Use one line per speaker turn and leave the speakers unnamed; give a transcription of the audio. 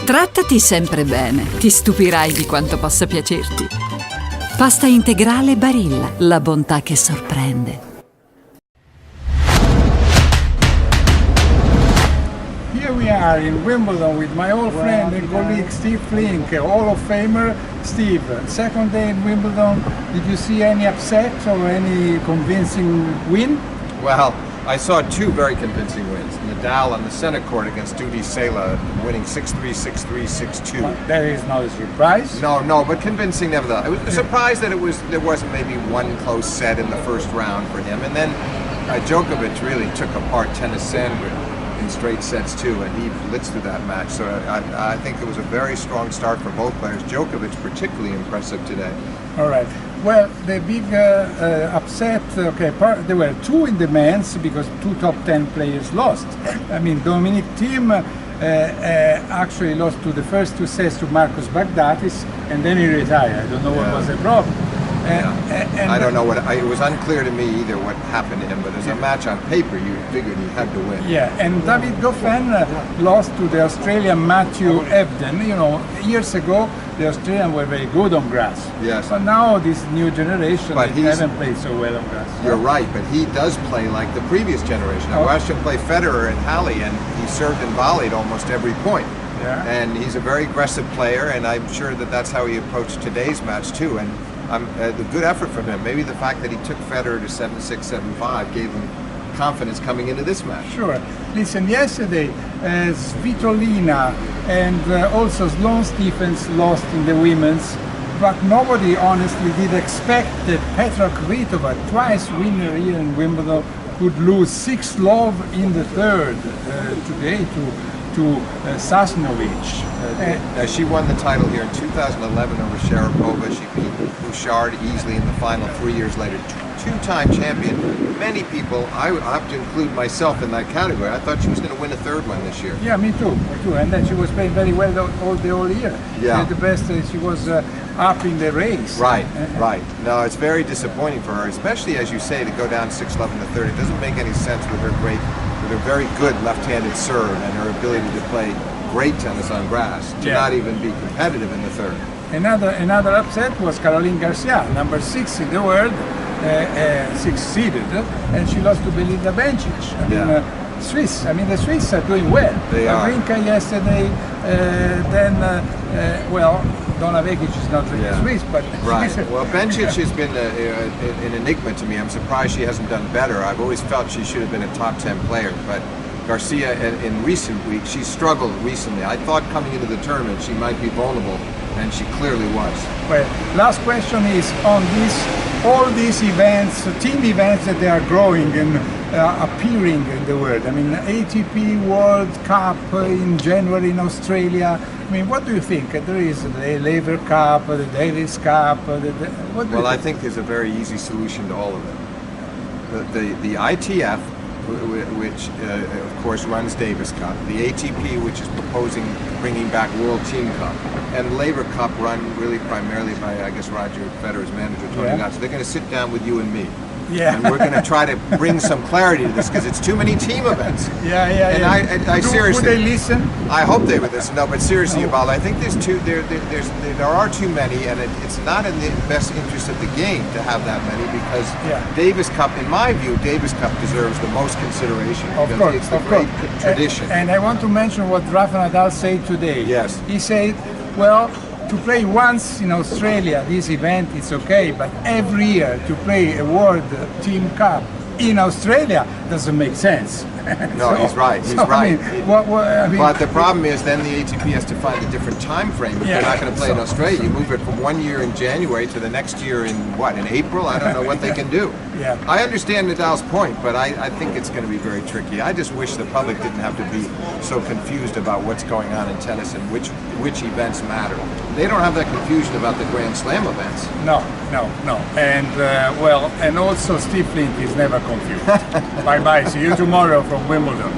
Trattati sempre bene, ti stupirai di quanto possa piacerti. Pasta integrale Barilla, la bontà che sorprende.
Here we are in Wimbledon with my old friend and colleague Steve Flink, Hall of Famer. Steve, second day in Wimbledon, did you see any upset or any convincing win?
Well, I saw two very convincing wins. Nadal on the center court against Dudi Sela, winning 6-3, 6-3, 6-2.
Well, that is not a surprise.
No, but convincing nevertheless. I was surprised that there wasn't maybe one close set in the first round for him. And then Djokovic really took apart Tennis Sandgren in straight sets too, and he blitzed through that match. So I think it was a very strong start for both players. Djokovic particularly impressive today.
All right. Well, the big upset, okay, there were two in the men's because two top 10 players lost. I mean, Dominic Thiem actually lost to the first two sets to Marcos Baghdatis, and then he retired. I don't know what was the problem.
And I don't know it was unclear to me either what happened to him, but as a match on paper, you figured he had to win.
Yeah, and David Goffin lost to the Australian Matthew Ebden. You know, years ago, the Australians were very good on grass.
Yes.
But now this new generation, they haven't played so well on grass.
You're right, but he does play like the previous generation. I watched him play Federer and Halle, and he served and volleyed almost every point.
Yeah.
And he's a very aggressive player, and I'm sure that that's how he approached today's match too. And the good effort from him. Maybe the fact that he took Federer to 7-6, 7-5 gave him confidence coming into this match.
Sure. Listen, yesterday Svitolina and also Sloane Stephens lost in the women's, but nobody honestly did expect that Petra Kvitova, twice winner here in Wimbledon, could lose 6-love in the third today to Sasnovich.
She won the title here in 2011 over Sharapova. She beat Bouchard easily in the final 3 years later. Two-time champion. Many people, I have to include myself in that category, I thought she was going to win a third one this year.
Yeah, me too. And then she was playing very well the whole year.
Yeah.
The best, she was up in the race.
Right. No, it's very disappointing for her, especially as you say, to go down 6-love in the third. It doesn't make any sense with her very good left-handed serve and her ability to play great tennis on grass to not even be competitive in the third.
Another upset was Caroline Garcia, number 6 in the world, 6 seeded, and she lost to Belinda Bencic. I mean, Swiss. I mean, the Swiss are doing well.
They are.
Wawrinka yesterday, Donna Vekic is not really Swiss, but
Well, Bencic has been an enigma to me. I'm surprised she hasn't done better. I've always felt she should have been a top 10 player, but Garcia in recent weeks, she's struggled recently. I thought coming into the tournament she might be vulnerable, and she clearly was.
Well, last question is on all these events, team events that they are growing and appearing in the world. I mean, ATP World Cup in January in Australia. I mean, what do you think? There is the Laver Cup, the Davis Cup. Well,
I think there's a very easy solution to all of them. The ITF, which of course runs Davis Cup, the ATP, which is proposing bringing back World Team Cup, and Laver Cup run really primarily by, I guess, Roger Federer's manager, Tony Gatz. They're going to sit down with you and me.
Yeah.
And we're going to try to bring some clarity to this because it's too many team events. And I seriously.
Would they listen?
I hope they would listen. No, but seriously, Ubaldo, I think there are too many, and it's not in the best interest of the game to have that many because Davis Cup, in my view, Davis Cup deserves the most consideration because it's the great tradition.
And I want to mention what Rafa Nadal said today.
Yes.
He said, well, to play once in Australia, this event is okay, but every year to play a World Team Cup in Australia doesn't make sense.
No, he's right. He's right.
I mean,
but the problem is then the ATP has to find a different time frame. If they're not going to play in Australia, you move it from 1 year in January to the next year in in April? I don't know what they can do.
Yeah.
I understand Nadal's point, but I think it's going to be very tricky. I just wish the public didn't have to be so confused about what's going on in tennis and which events matter. They don't have that confusion about the Grand Slam events.
No. And and also Steve Flink is never confused. Bye-bye. See you tomorrow from Wimbledon.